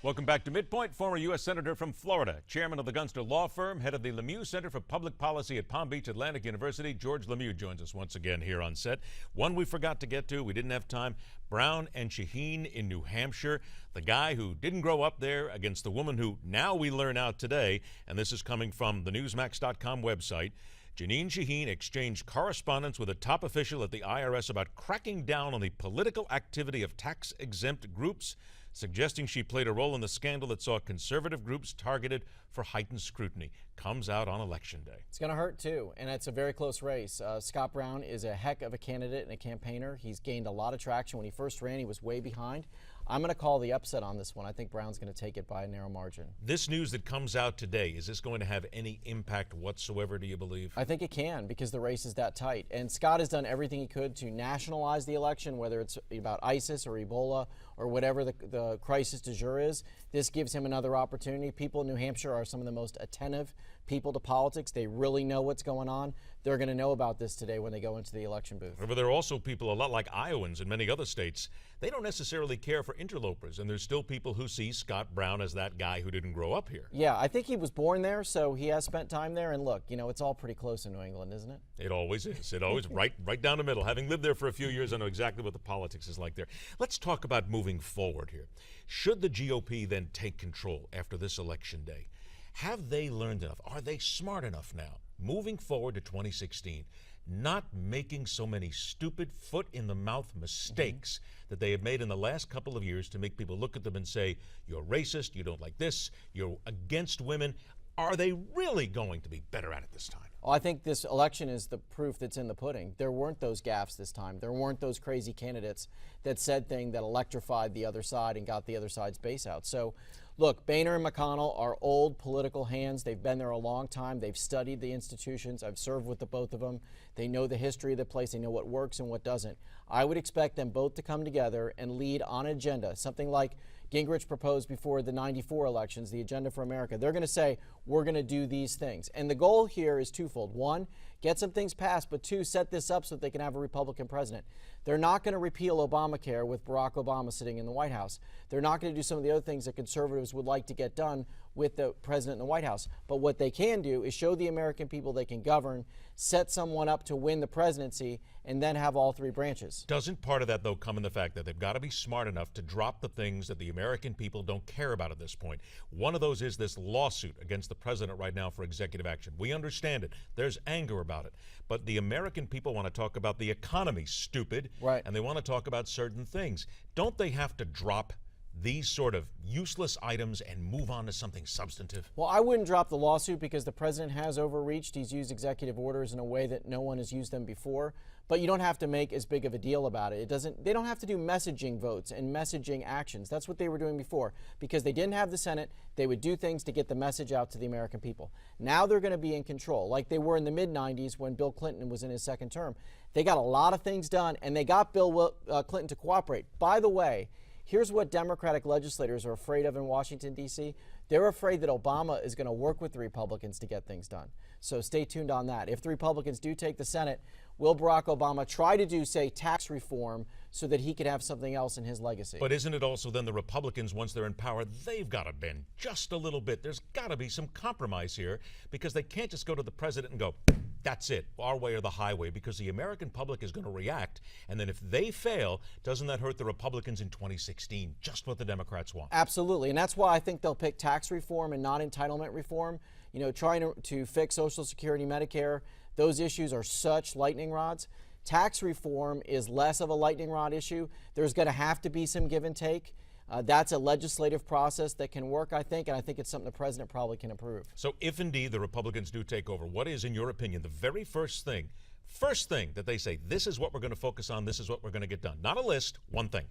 Welcome back to MidPoint. Former U.S. Senator from Florida, chairman of the Gunster Law Firm, head of the Lemiuex Center for Public Policy at Palm Beach Atlantic University, George Lemieux joins us once again here on set. One we forgot to get to, we didn't have time, Brown and Shaheen in New Hampshire. The guy who didn't grow up there against the woman who now we learn out today, and this is coming from the Newsmax.com website. Jeanine Shaheen exchanged correspondence with a top official at the IRS about cracking down on the political activity of tax-exempt groups, suggesting she played a role in the scandal that saw conservative groups targeted for heightened scrutiny. Comes out on Election Day. It's going to hurt, too, and it's a very close race. Scott Brown is a heck of a candidate and a campaigner. He's gained a lot of traction. When he first ran, he was way behind. I'm going to call the upset on this one. I think Brown's going to take it by a narrow margin. This news that comes out today, is this going to have any impact whatsoever, do you believe? I think it can, because the race is that tight. And Scott has done everything he could to nationalize the election, whether it's about ISIS or Ebola or whatever the crisis du jour is. This gives him another opportunity. People in New Hampshire are some of the most attentive people to politics. They really know what's going on. They're going to know about this today when they go into the election booth. But there are also people, a lot like Iowans and many other states, they don't necessarily care for interlopers, and there's still people who see Scott Brown as that guy who didn't grow up here. Yeah, I think he was born there, so he has spent time there. And look, you know, it's all pretty close in New England, isn't it? It always is. It always right down the middle. Having lived there for a few years, I know exactly what the politics is like there. Let's talk about moving forward here. Should the GOP then take control after this election day? Have they learned enough? Are they smart enough now, moving forward to 2016, not making so many stupid foot-in-the-mouth mistakes that they have made in the last couple of years to make people look at them and say, you're racist, you don't like this, you're against women? Are they really going to be better at it this time? Well, I think this election is the proof that's in the pudding. There weren't those gaffes this time. There weren't those crazy candidates that said things that electrified the other side and got the other side's base out. So, look, Boehner and McConnell are old political hands. They've been there a long time. They've studied the institutions. I've served with the both of them. They know the history of the place. They know what works and what doesn't. I would expect them both to come together and lead on an agenda, something like Gingrich proposed before the '94 elections, the Agenda for America. They're going to say, we're going to do these things. And the goal here is twofold. One, get some things passed, but two, set this up so that they can have a Republican president. They're not going to repeal Obamacare with Barack Obama sitting in the White House. They're not going to do some of the other things that conservatives would like to get done with the president in the White House. But what they can do is show the American people they can govern, set someone up to win the presidency, and then have all three branches. Doesn't part of that, though, come in the fact that they've got to be smart enough to drop the things that the American people don't care about at this point? One of those is this lawsuit against the president right now for executive action. We understand it. There's anger about it. But the American people want to talk about the economy, stupid, right? And they want to talk about certain things. Don't they have to drop these sort of useless items and move on to something substantive? Well, I wouldn't drop the lawsuit because the president has overreached. He's used executive orders in a way that no one has used them before. But you don't have to make as big of a deal about it. They don't have to do messaging votes and messaging actions. That's what they were doing before. Because they didn't have the Senate, they would do things to get the message out to the American people. Now they're going to be in control, like they were in the mid-90s when Bill Clinton was in his second term. They got a lot of things done, and they got Bill Clinton to cooperate. By the way, here's what Democratic legislators are afraid of in Washington, D.C. They're afraid that Obama is going to work with the Republicans to get things done. So stay tuned on that. If the Republicans do take the Senate, will Barack Obama try to do, say, tax reform so that he could have something else in his legacy? But isn't it also then the Republicans, once they're in power, they've got to bend just a little bit. There's got to be some compromise here, because they can't just go to the president and go, that's it, our way or the highway, because the American public is going to react. And then if they fail, doesn't that hurt the Republicans in 2016, just what the Democrats want? Absolutely. And that's why I think they'll pick tax reform and not entitlement reform. You know, trying to fix Social Security, Medicare, those issues are such lightning rods. Tax reform is less of a lightning rod issue. There's going to have to be some give and take. That's a legislative process that can work, I think, and I think it's something the president probably can approve. So if indeed the Republicans do take over, what is, in your opinion, the very first thing that they say, this is what we're going to focus on, this is what we're going to get done? Not a list, one thing.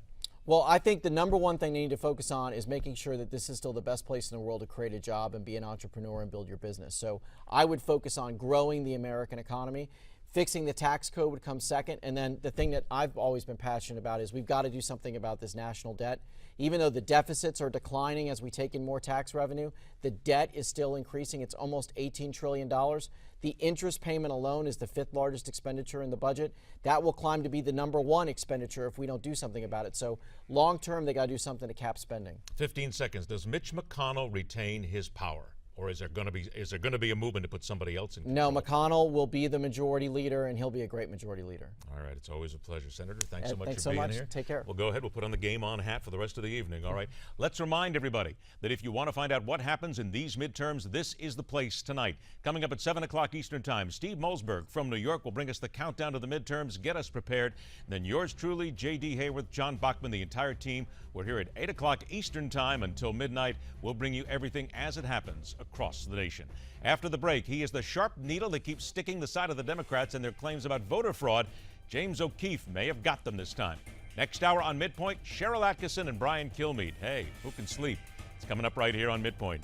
Well, I think the number one thing they need to focus on is making sure that this is still the best place in the world to create a job and be an entrepreneur and build your business. So I would focus on growing the American economy. Fixing the tax code would come second. And then the thing that I've always been passionate about is we've got to do something about this national debt. Even though the deficits are declining as we take in more tax revenue, the debt is still increasing. It's almost $18 trillion. The interest payment alone is the 5th largest expenditure in the budget. That will climb to be the #1 expenditure if we don't do something about it. So long term, they got to do something to cap spending. 15 seconds. Does Mitch McConnell retain his power? Or is there going to be a movement to put somebody else in control? No, McConnell will be the majority leader, and he'll be a great majority leader. All right, it's always a pleasure, Senator. Thanks so much Thanks for so being much. here. Take care. Well, go ahead. We'll put on the Game On hat for the rest of the evening. All right. Let's remind everybody that if you want to find out what happens in these midterms, this is the place tonight. Coming up at 7 o'clock Eastern Time, Steve Molsberg from New York will bring us the countdown to the midterms, get us prepared. And then yours truly, J.D. Hayworth, John Bachman, the entire team. We're here at 8 o'clock Eastern Time until midnight. We'll bring you everything as it happens across the nation. After the break, he is the sharp needle that keeps sticking the side of the Democrats and their claims about voter fraud. James O'Keefe may have got them this time. Next hour on MidPoint, Cheryl Atkinson and Brian Kilmeade. Hey, who can sleep? It's coming up right here on MidPoint.